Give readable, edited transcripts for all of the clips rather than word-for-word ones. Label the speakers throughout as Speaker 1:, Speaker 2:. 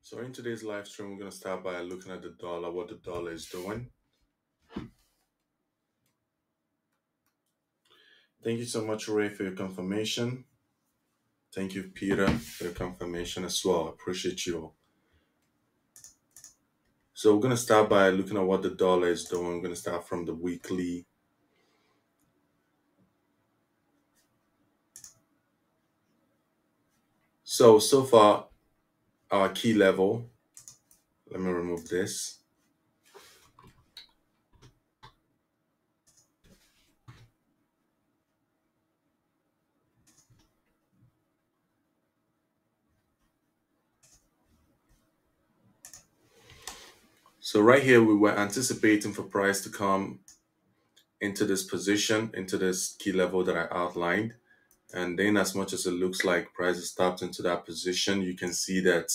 Speaker 1: So in today's live stream, we're going to start by looking at the dollar, what the dollar is doing. Thank you so much, Ray, for your confirmation. Thank you, Peter, for your confirmation as well. I appreciate you all. So we're going to start by looking at what the dollar is doing. We're going to start from the weekly. So far, our key level, let me remove this. So right here, we were anticipating for price to come into this position, into this key level that I outlined. And then as much as it looks like price has tapped into that position, you can see that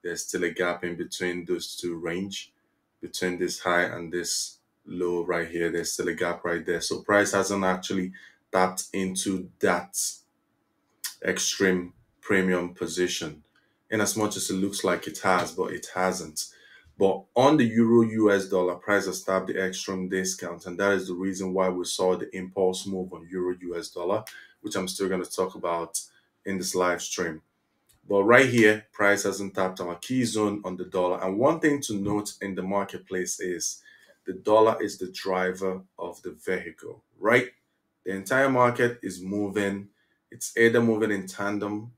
Speaker 1: there's still a gap in between those two range, between this high and this low right here. There's still a gap right there. So price hasn't actually tapped into that extreme premium position in as much as it looks like it has, but it hasn't. But on the euro US dollar, price has tapped the extreme discount, and that is the reason why we saw the impulse move on euro US dollar, which I'm still going to talk about in this live stream. But right here, price hasn't tapped our key zone on the dollar. And one thing to note in the marketplace is the dollar is the driver of the vehicle, right? The entire market is moving. It's either moving in tandem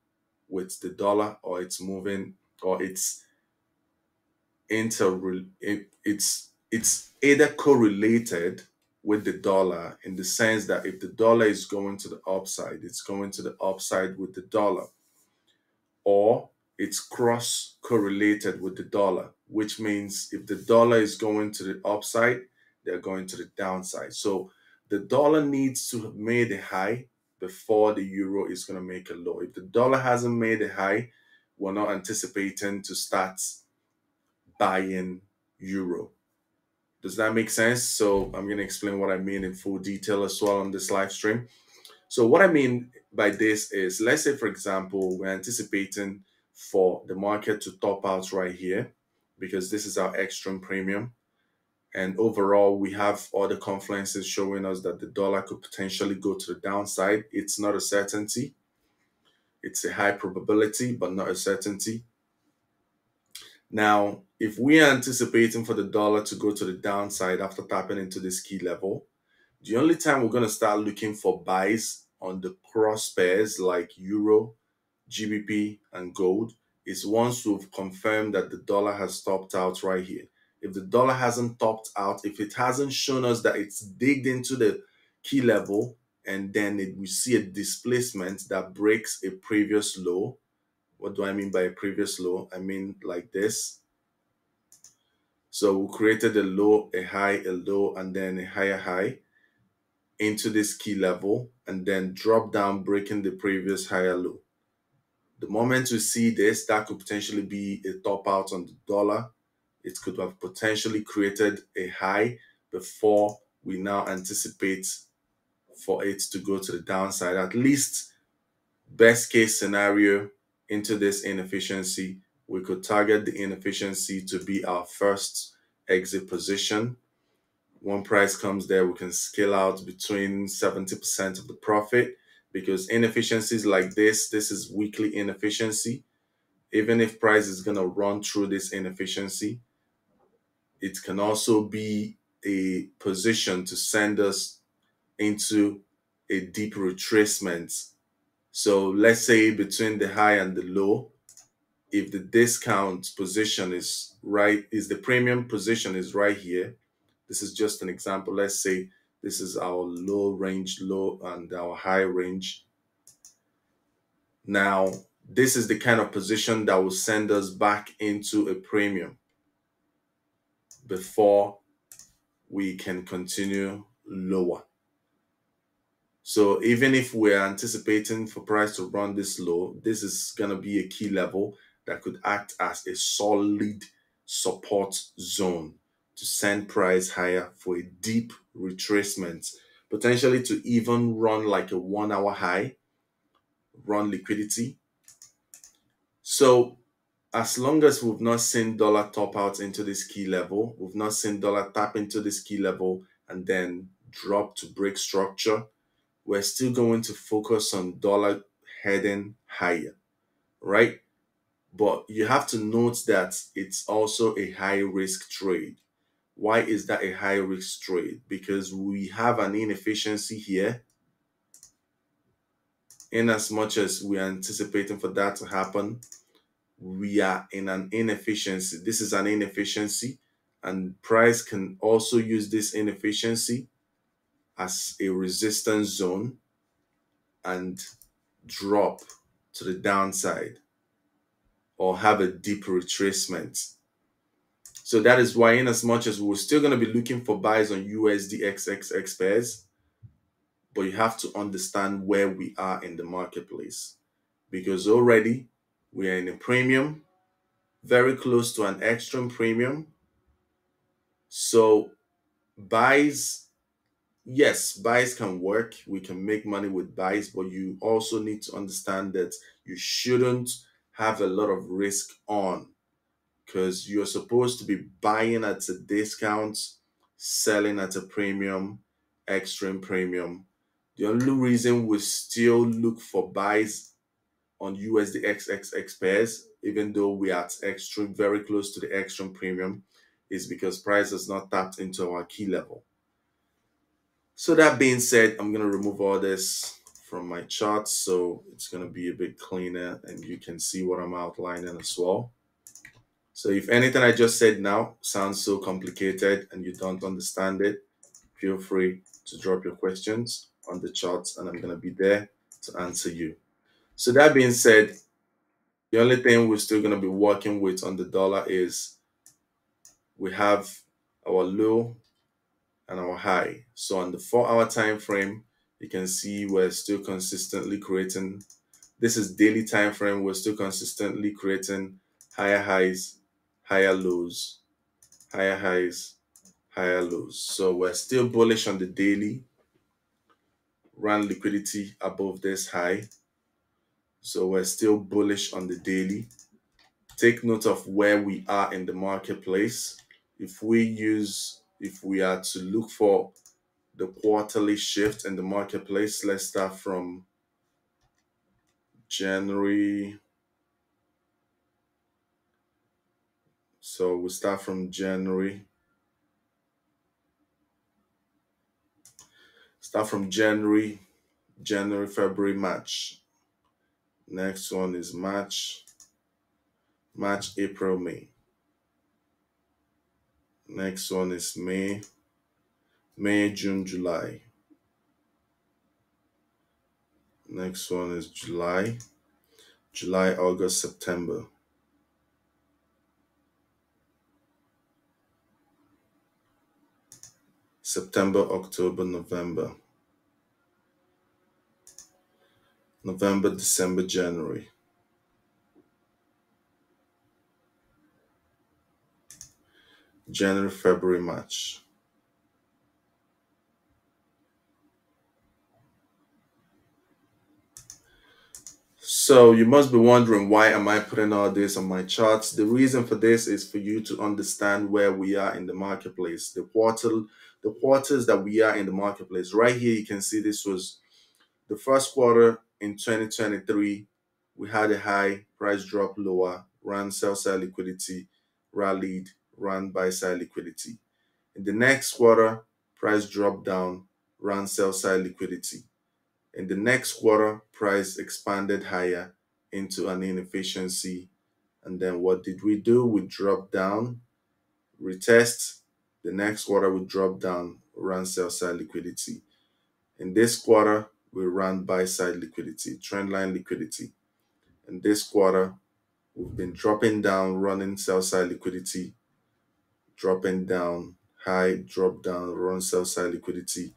Speaker 1: with the dollar, or it's moving, or it's it's either correlated with the dollar, in the sense that if the dollar is going to the upside, it's going to the upside with the dollar, or it's cross correlated with the dollar, which means if the dollar is going to the upside, they're going to the downside. So the dollar needs to have made a high before the euro is going to make a low. If the dollar hasn't made a high, we're not anticipating to start buying euro. Does that make sense? So I'm going to explain what I mean in full detail as well on this live stream. So what I mean by this is, let's say, for example, we're anticipating for the market to top out right here, because this is our extreme premium. And overall, we have other confluences showing us that the dollar could potentially go to the downside. It's not a certainty. It's a high probability, but not a certainty. Now, if we are anticipating for the dollar to go to the downside after tapping into this key level, the only time we're going to start looking for buys on the cross pairs like euro, GBP, and gold is once we've confirmed that the dollar has topped out right here. If the dollar hasn't topped out, if it hasn't shown us that it's digged into the key level, and then we see a displacement that breaks a previous low. What do I mean by a previous low? I mean like this. So we created a low, a high, a low, and then a higher high into this key level, and then drop down, breaking the previous higher low. The moment we see this, that could potentially be a top out on the dollar. It could have potentially created a high before we now anticipate for it to go to the downside. At least best case scenario into this inefficiency, we could target the inefficiency to be our first exit position. When price comes there, we can scale out between 70% of the profit, because inefficiencies like this is weekly inefficiency. Even if price is going to run through this inefficiency, it can also be a position to send us into a deep retracement. So let's say between the high and the low, if the discount position is right, is the premium position is right here. This is just an example. Let's say this is our low range low and our high range. Now, this is the kind of position that will send us back into a premium before we can continue lower. So even if we're anticipating for price to run this low, this is going to be a key level that could act as a solid support zone to send price higher for a deep retracement, potentially to even run like a 1 hour high, run liquidity. So as long as we've not seen dollar top out into this key level, we've not seen dollar tap into this key level and then drop to break structure, we're still going to focus on dollar heading higher, right? But you have to note that it's also a high risk trade. Why is that a high risk trade? Because we have an inefficiency here. In as much as we are anticipating for that to happen, we are in an inefficiency. This is an inefficiency, and price can also use this inefficiency as a resistance zone and drop to the downside or have a deep retracement. So that is why, in as much as we're still going to be looking for buys on USD XXX pairs, but you have to understand where we are in the marketplace, because already we are in a premium, very close to an extreme premium. So buys, yes, buys can work. We can make money with buys, but you also need to understand that you shouldn't have a lot of risk on, because you're supposed to be buying at a discount, selling at a premium, extreme premium. The only reason we still look for buys on USD XXX pairs, even though we are at extreme, very close to the extreme premium, is because price has not tapped into our key level. So that being said, I'm going to remove all this from my chart so it's going to be a bit cleaner and you can see what I'm outlining as well. So if anything I just said now sounds so complicated and you don't understand it, feel free to drop your questions on the charts and I'm going to be there to answer you. So that being said, the only thing we're still going to be working with on the dollar is we have our low and our high. So on the 4-hour time frame, you can see we're still consistently creating, this is daily time frame, we're still consistently creating higher highs, higher lows, higher highs, higher lows. So we're still bullish on the daily, run liquidity above this high. So we're still bullish on the daily. Take note of where we are in the marketplace. If we are to look for the quarterly shift in the marketplace, let's start from January. So we start from January. Start from January, February, March. Next one is March, April, May. Next one is May, June, July. Next one is July, August, September. September, October, November. November, December, January. January, February, March. So you must be wondering, why am I putting all this on my charts? The reason for this is for you to understand where we are in the marketplace. The quarters that we are in the marketplace. Right here, you can see this was the first quarter in 2023. We had a high, price drop lower, ran sell side liquidity, rallied, ran buy side liquidity. In the next quarter, price dropped down, ran sell side liquidity. In the next quarter, price expanded higher into an inefficiency. And then what did we do? We dropped down, retest. The next quarter, we dropped down, ran sell side liquidity. In this quarter, we ran buy side liquidity, trendline liquidity. In this quarter, we've been dropping down, running sell side liquidity, dropping down, high, drop down, run sell side liquidity.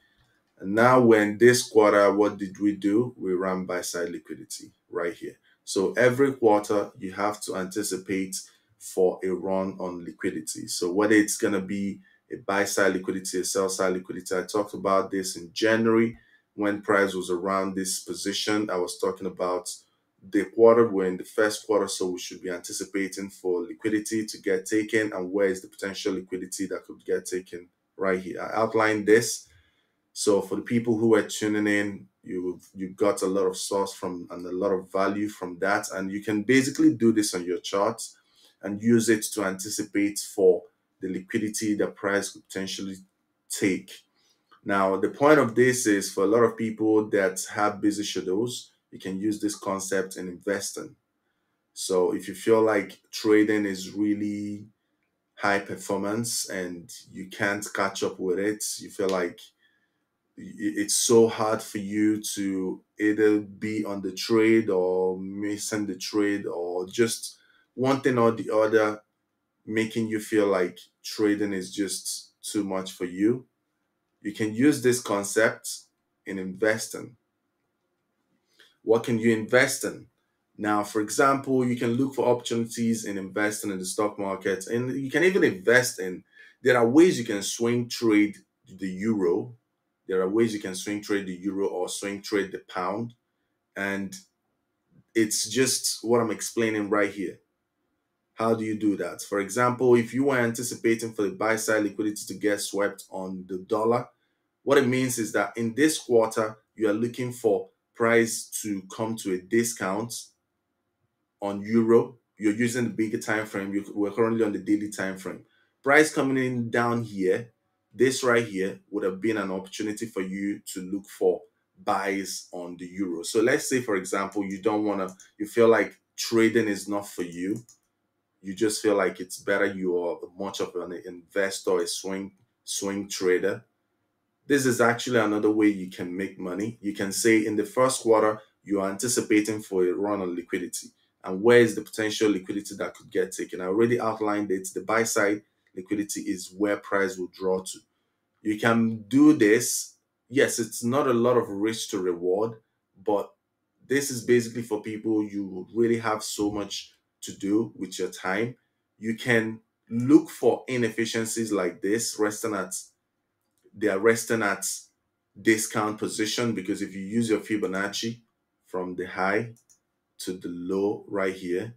Speaker 1: And now we're in this quarter, what did we do? We ran buy side liquidity right here. So every quarter, you have to anticipate for a run on liquidity. So whether it's going to be a buy side liquidity, a sell side liquidity, I talked about this in January when price was around this position. I was talking about the quarter, we're in the first quarter, so we should be anticipating for liquidity to get taken. And where is the potential liquidity that could get taken? Right here, I outlined this. So for the people who are tuning in, you got a lot of source from and a lot of value from that, and you can basically do this on your charts and use it to anticipate for the liquidity the price could potentially take. Now, the point of this is for a lot of people that have busy schedules, you can use this concept in investing. So if you feel like trading is really high performance and you can't catch up with it, you feel like it's so hard for you to either be on the trade or missing the trade or just one thing or the other, making you feel like trading is just too much for you, you can use this concept in investing. What can you invest in? Now, for example, you can look for opportunities in investing in the stock market, and you can even invest in. There are ways you can swing trade the euro. There are ways you can swing trade the euro or swing trade the pound. And it's just what I'm explaining right here. How do you do that? For example, if you were anticipating for the buy side liquidity to get swept on the dollar, what it means is that in this quarter, you are looking for price to come to a discount on euro. You're using the bigger time frame. We're currently on the daily time frame. Price coming in down here, this right here would have been an opportunity for you to look for buys on the euro. So let's say, for example, you don't want to, you feel like trading is not for you. You just feel like it's better you are much of an investor, a swing trader. This is actually another way you can make money. You can say in the first quarter, you are anticipating for a run on liquidity. And where is the potential liquidity that could get taken? I already outlined it. The buy side liquidity is where price will draw to. You can do this. Yes, it's not a lot of risk to reward, but this is basically for people you really have so much to do with your time. You can look for inefficiencies like this, they are resting at discount position, because if you use your Fibonacci from the high to the low right here,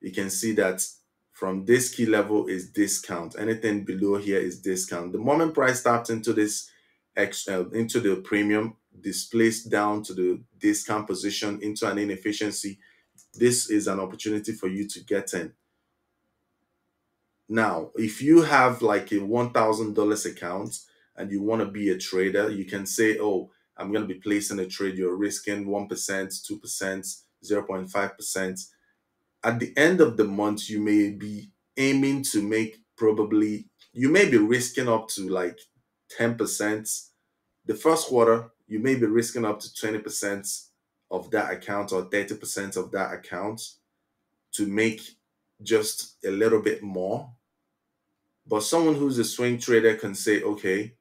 Speaker 1: you can see that from this key level is discount. Anything below here is discount. The moment price taps into this into the premium, displaced down to the discount position into an inefficiency, this is an opportunity for you to get in. Now, if you have like a $1,000 account and you want to be a trader, you can say, oh, I'm going to be placing a trade. You're risking 1%, 2%, 0.5%. At the end of the month, you may be aiming to make probably, you may be risking up to like 10%. The first quarter, you may be risking up to 20% of that account or 30% of that account to make just a little bit more. But someone who's a swing trader can say, okay,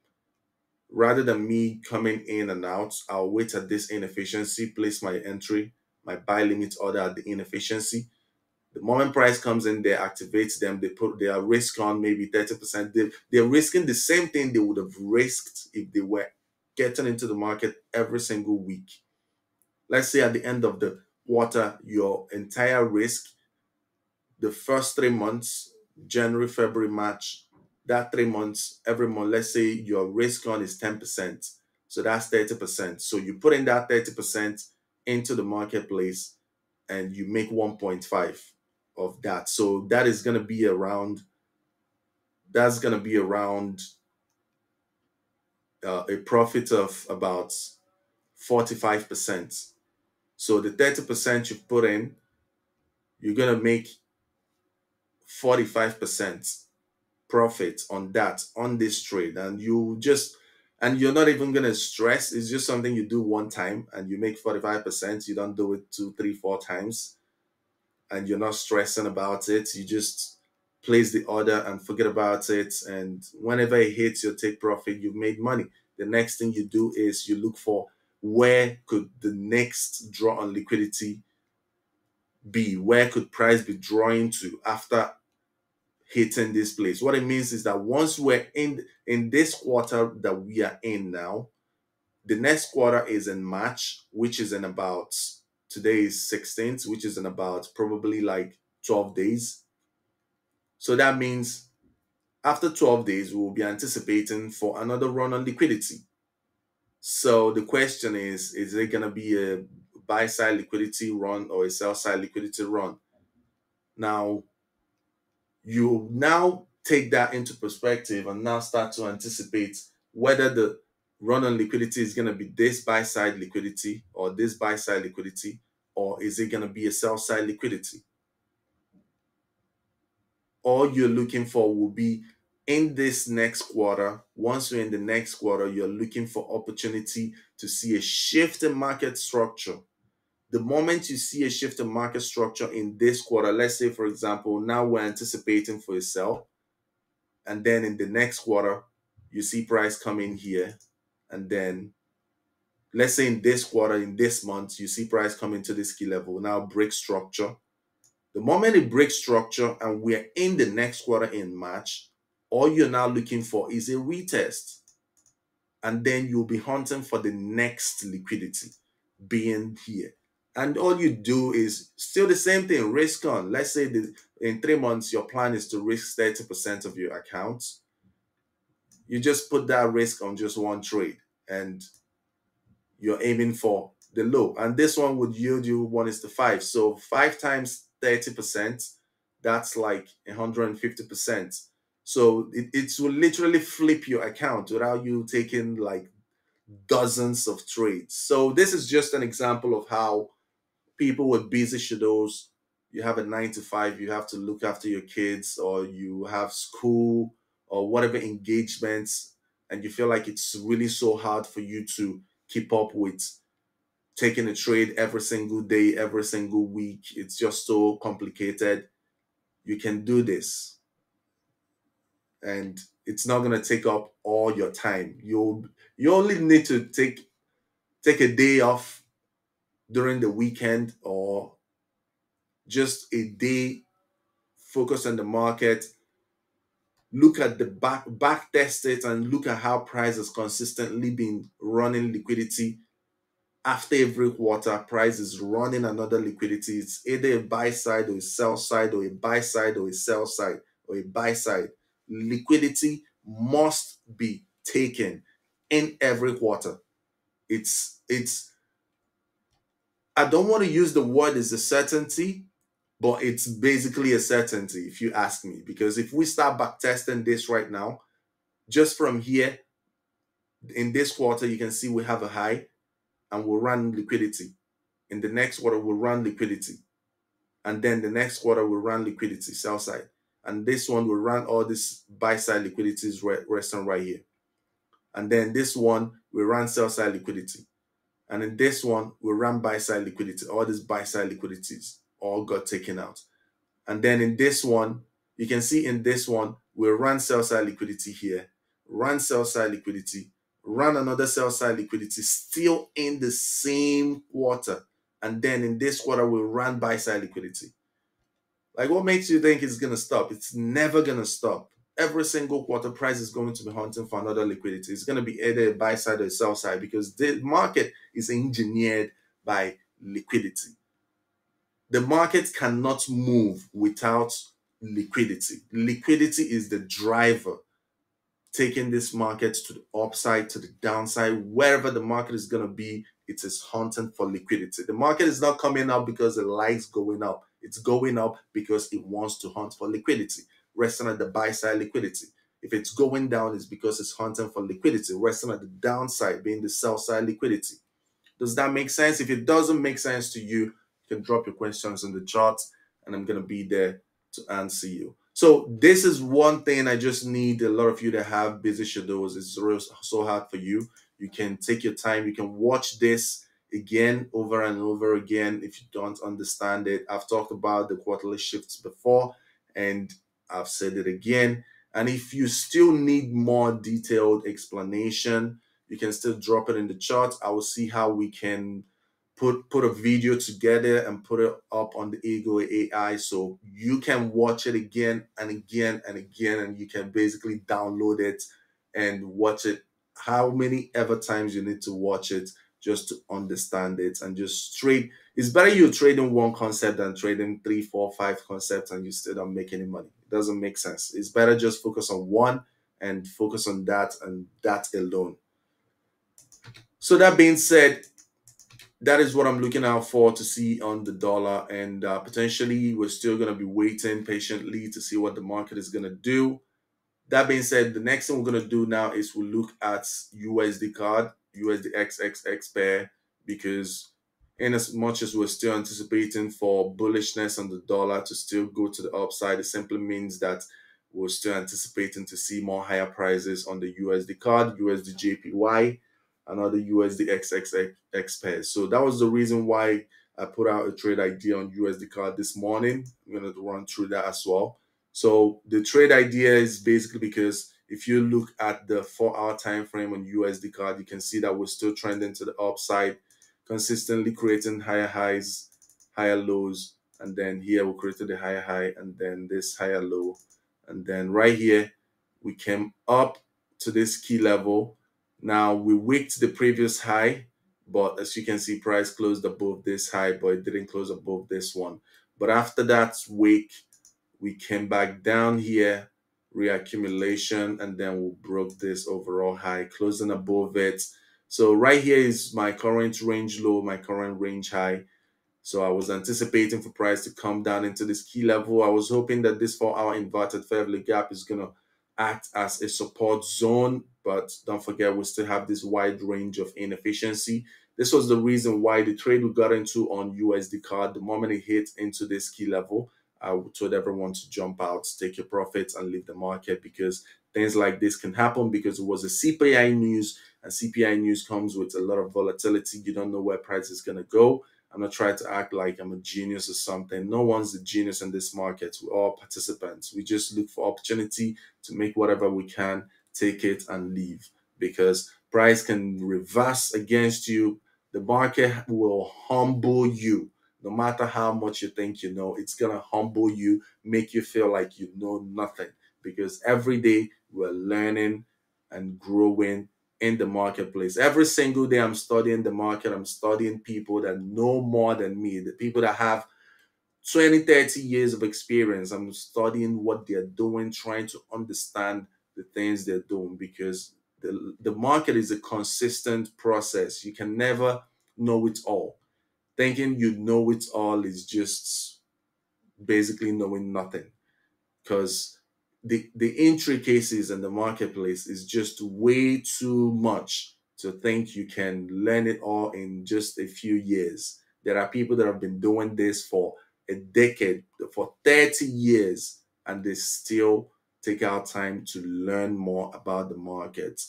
Speaker 1: rather than me coming in and out, I'll wait at this inefficiency, place my entry, my buy limit order at the inefficiency. The moment price comes in, they activate them, they put their risk on maybe 30%. They're risking the same thing they would have risked if they were getting into the market every single week. Let's say at the end of the quarter, your entire risk, the first 3 months, January, February, March, that 3 months, every month, let's say your risk on is 10%. So that's 30%. So you put in that 30% into the marketplace and you make 1.5 of that. So that is going to be around, that's going to be around a profit of about 45%. So the 30% you put in, you're going to make 45% profit on that, on this trade. And you're not even going to stress. It's just something you do one time and you make 45%. You don't do it 2, 3, 4 times and you're not stressing about it. You just place the order and forget about it. And whenever it hits your take profit, you've made money. The next thing you do is you look for where could the next draw on liquidity be? Where could price be drawing to after hitting this place? What it means is that once we're in this quarter that we are in now, the next quarter is in March, which is in about Today is 16th, which is in about probably like 12 days. So that means after 12 days, we will be anticipating for another run on liquidity. So the question is it going to be a buy side liquidity run or a sell side liquidity run? Now, you now take that into perspective and now start to anticipate whether the run on liquidity is going to be this buy side liquidity or this buy side liquidity, or is it going to be a sell side liquidity? All you're looking for will be in this next quarter. Once you're in the next quarter, you're looking for opportunity to see a shift in market structure. The moment you see a shift in market structure in this quarter, let's say, for example, now we're anticipating for a sell, and then in the next quarter, you see price come in here, and then let's say in this quarter, in this month, you see price come into this key level, now break structure. The moment it breaks structure and we're in the next quarter in March, all you're now looking for is a retest. And then you'll be hunting for the next liquidity being here. And all you do is still the same thing, risk on. Let's say in 3 months, your plan is to risk 30% of your account. You just put that risk on just one trade and you're aiming for the low. And this one would yield you 1:5. So 5 times 30%, that's like 150%. So it will literally flip your account without you taking like dozens of trades. So this is just an example of how people with busy schedules, you have a 9 to 5, you have to look after your kids, or you have school or whatever engagements, and you feel like it's really so hard for you to keep up with taking a trade every single day, every single week. It's just so complicated. You can do this, and it's not going to take up all your time. You only need to take a day off during the weekend, or just a day, focus on the market, look at the back test it, and look at how price has consistently been running liquidity. After every quarter, price is running another liquidity. It's either a buy side or a sell side, or a buy side or a sell side, or a buy side. Liquidity must be taken in every quarter. It's I don't want to use the word as a certainty, but it's basically a certainty if you ask me. Because if we start back testing this right now, just from here in this quarter, you can see we have a high and we'll run liquidity. In the next quarter, we'll run liquidity. And then the next quarter, we'll run liquidity, sell side. And this one will run all this buy side liquidities resting right here. And then this one will run sell side liquidity. And in this one, we run buy side liquidity. All these buy side liquidities all got taken out. And then in this one, you can see in this one, we'll run sell side liquidity here, run sell side liquidity, run another sell side liquidity still in the same quarter. And then in this quarter, we'll run buy side liquidity. Like, what makes you think it's going to stop? It's never going to stop. Every single quarter, price is going to be hunting for another liquidity. It's going to be either a buy side or a sell side, because the market is engineered by liquidity. The market cannot move without liquidity. Liquidity is the driver taking this market to the upside, to the downside, wherever the market is going to be. It is hunting for liquidity. The market is not coming up because it likes going up. It's going up because it wants to hunt for liquidity, resting at the buy side liquidity. If it's going down, it's because it's hunting for liquidity, resting at the downside being the sell side liquidity. Does that make sense? If it doesn't make sense to you, you can drop your questions in the chat and I'm going to be there to answer you. So this is one thing I just need a lot of you to have busy schedules. It's so hard for you. You can take your time. You can watch this again over and over again if you don't understand it. I've talked about the quarterly shifts before and I've said it again. And if you still need more detailed explanation, you can still drop it in the chat. I will see how we can put a video together and put it up on the Ego AI so you can watch it again and again and again, and you can basically download it and watch it how many ever times you need to watch it just to understand it and just trade. It's better you trading one concept than trading three, four, five concepts and you still don't make any money. It doesn't make sense. It's better just focus on one and focus on that and that alone. So that being said, that is what I'm looking out for to see on the dollar, and potentially we're still going to be waiting patiently to see what the market is going to do. That being said, the next thing we're going to do now is we'll look at USD card, USD XXX pair, because in as much as we're still anticipating for bullishness on the dollar to still go to the upside, it simply means that we're still anticipating to see more higher prices on the USD card, USD JPY, and other USD XXX pairs. So that was the reason why I put out a trade idea on USD card this morning. I'm going to run through that as well. So the trade idea is basically because if you look at the 4-hour time frame on USD card, you can see that we're still trending to the upside, consistently creating higher highs, higher lows, and then here we created a higher high and then this higher low, and then right here we came up to this key level. Now we wicked the previous high, but as you can see, price closed above this high, but it didn't close above this one. But after that wick, we came back down here, reaccumulation, and then we broke this overall high, closing above it. So right here is my current range low, my current range high. So I was anticipating for price to come down into this key level. I was hoping that this 4-hour inverted fair value gap is going to act as a support zone, but don't forget we still have this wide range of inefficiency. This was the reason why the trade we got into on USD card, the moment it hit into this key level, I told everyone to jump out, take your profits, and leave the market, because things like this can happen because it was a CPI news, and CPI news comes with a lot of volatility. You don't know where price is going to go. I'm not trying to act like I'm a genius or something. No one's a genius in this market. We're all participants. We just look for opportunity to make whatever we can, take it and leave, because price can reverse against you. The market will humble you. No matter how much you think you know, it's going to humble you, make you feel like you know nothing, because every day we're learning and growing in the marketplace. Every single day I'm studying the market. I'm studying people that know more than me, the people that have 20, 30 years of experience. I'm studying what they're doing, trying to understand the things they're doing, because the market is a consistent process. You can never know it all. Thinking you know it all is just basically knowing nothing, because the intricacies in the marketplace is just way too much to think you can learn it all in just a few years. There are people that have been doing this for a decade, for 30 years, and they still take out time to learn more about the market.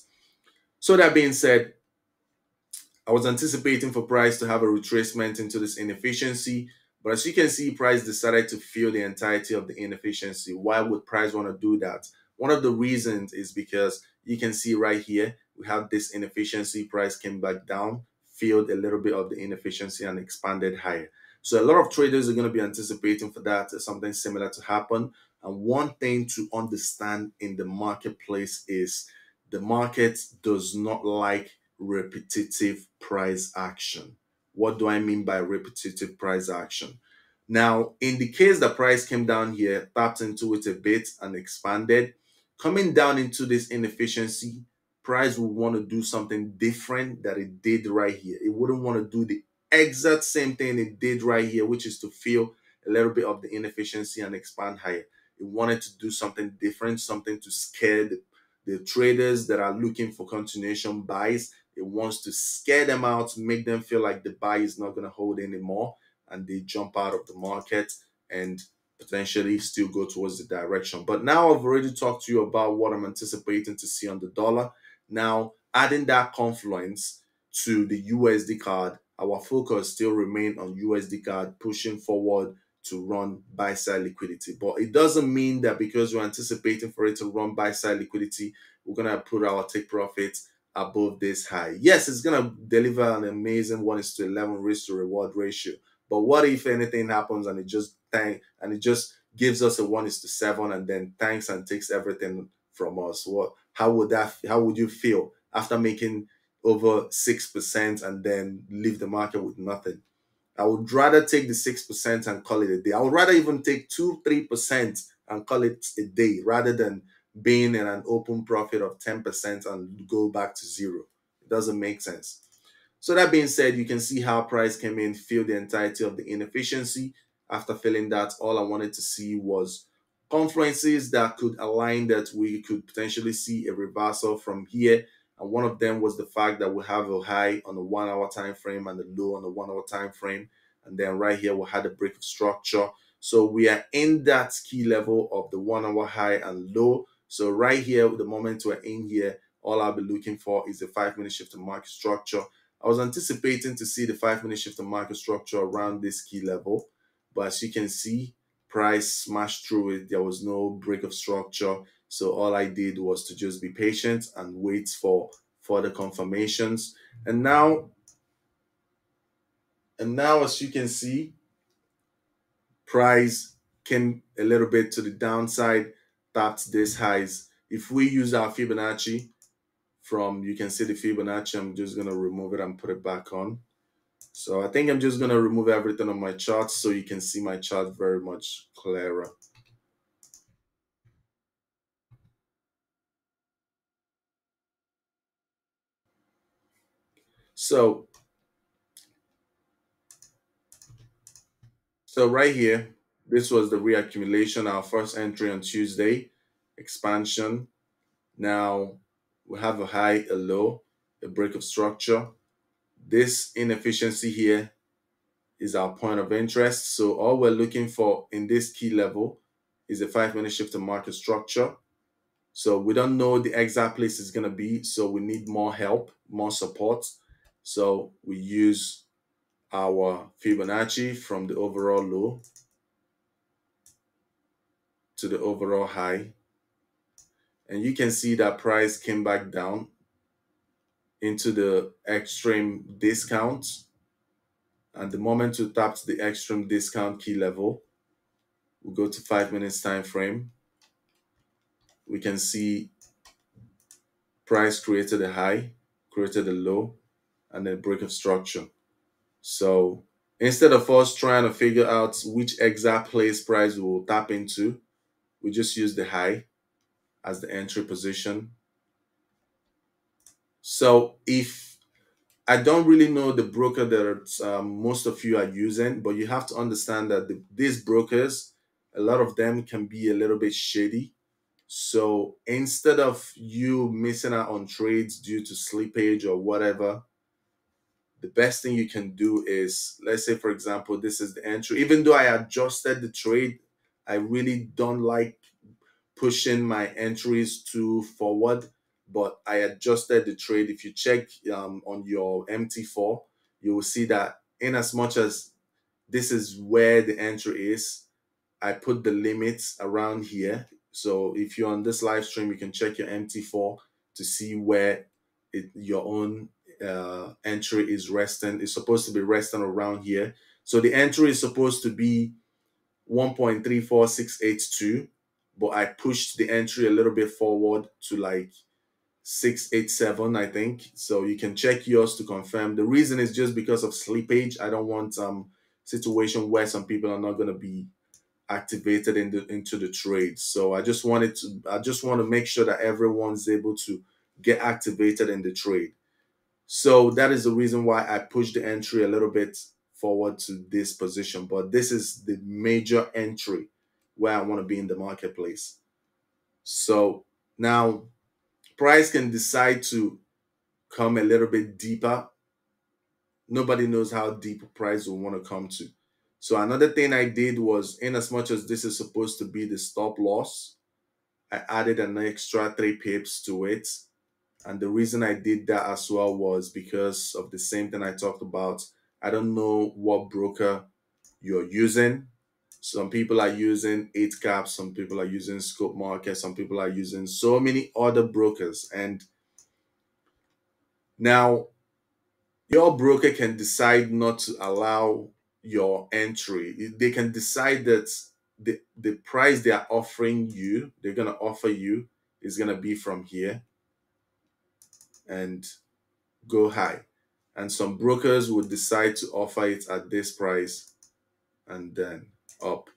Speaker 1: So that being said, I was anticipating for price to have a retracement into this inefficiency, but as you can see, price decided to fill the entirety of the inefficiency. Why would price want to do that? One of the reasons is because you can see right here, we have this inefficiency, price came back down, filled a little bit of the inefficiency and expanded higher. So a lot of traders are going to be anticipating for that, something similar to happen. And one thing to understand in the marketplace is the market does not like repetitive price action. What do I mean by repetitive price action? Now, in the case the price came down here, tapped into it a bit and expanded, coming down into this inefficiency, price would want to do something different that it did right here. It wouldn't want to do the exact same thing it did right here, which is to feel a little bit of the inefficiency and expand higher. It wanted to do something different, something to scare the traders that are looking for continuation buys. It wants to scare them out, make them feel like the buy is not going to hold anymore, and they jump out of the market and potentially still go towards the direction. But now I've already talked to you about what I'm anticipating to see on the dollar. Now, adding that confluence to the USD card, our focus still remain on USD card, pushing forward to run buy side liquidity. But it doesn't mean that because we're anticipating for it to run buy side liquidity, we're going to put our take profits above this high. Yes, it's going to deliver an amazing 1:11 risk to reward ratio. But what if anything happens and it just gives us a 1:7 and then thanks and takes everything from us? How would you feel after making over 6% and then leave the market with nothing. I would rather take the 6% and call it a day. I would rather even take 2-3% and call it a day rather than being in an open profit of 10% and go back to zero. It doesn't make sense. So that being said, you can see how price came in, feel the entirety of the inefficiency. After filling that, all I wanted to see was confluences that could align that we could potentially see a reversal from here. And one of them was the fact that we have a high on the 1 hour time frame and a low on the 1 hour time frame. And then right here, we had a break of structure. So we are in that key level of the 1 hour high and low. So right here, the moment we're in here, all I'll be looking for is a 5-minute shift to market structure. I was anticipating to see the 5-minute shift of market structure around this key level, but as you can see, price smashed through it. There was no break of structure. So all I did was to just be patient and wait for further confirmations. And now as you can see, price came a little bit to the downside, tapped these highs. If we use our Fibonacci you can see the Fibonacci, I'm just going to remove it and put it back on. So I think I'm just going to remove everything on my chart so you can see my chart very much clearer. So, so right here, this was the reaccumulation, our first entry on Tuesday, expansion. Now we have a high, a low, a break of structure. This inefficiency here is our point of interest. So all we're looking for in this key level is a 5-minute shift to market structure. So we don't know the exact place it's going to be. So we need more help, more support. So we use our Fibonacci from the overall low to the overall high. And you can see that price came back down into the extreme discount. And the moment we tapped the extreme discount key level, we go to 5 minutes time frame. We can see price created a high, created a low, and then break of structure. So instead of us trying to figure out which exact place price we will tap into, we just use the high as the entry position. So if I don't really know the broker that most of you are using, but you have to understand that these brokers, a lot of them can be a little bit shady. So instead of you missing out on trades due to slippage or whatever, the best thing you can do is, let's say, for example, this is the entry. Even though I adjusted the trade, I really don't like pushing my entries too forward, but I adjusted the trade. If you check on your MT4, you will see that in as much as this is where the entry is, I put the limits around here. So if you're on this live stream, you can check your MT4 to see where your own entry is resting. It's supposed to be resting around here. So the entry is supposed to be 1.34682, but I pushed the entry a little bit forward to like 687, I think. So you can check yours to confirm. The reason is just because of slippage. I don't want situation where some people are not going to be activated into the trade. So I just want to make sure that everyone's able to get activated in the trade. So that is the reason why I pushed the entry a little bit forward to this position. But this is the major entry where I want to be in the marketplace. So now price can decide to come a little bit deeper. Nobody knows how deep price will want to come to. So another thing I did was, in as much as this is supposed to be the stop loss, I added an extra 3 pips to it. And the reason I did that as well was because of the same thing I talked about. I don't know what broker you're using. Some people are using 8cap, some people are using Scope Market, some people are using so many other brokers. And now your broker can decide not to allow your entry. They can decide that the price they are offering you, they're going to offer you, is going to be from here. And go high. And some brokers would decide to offer it at this price and then up.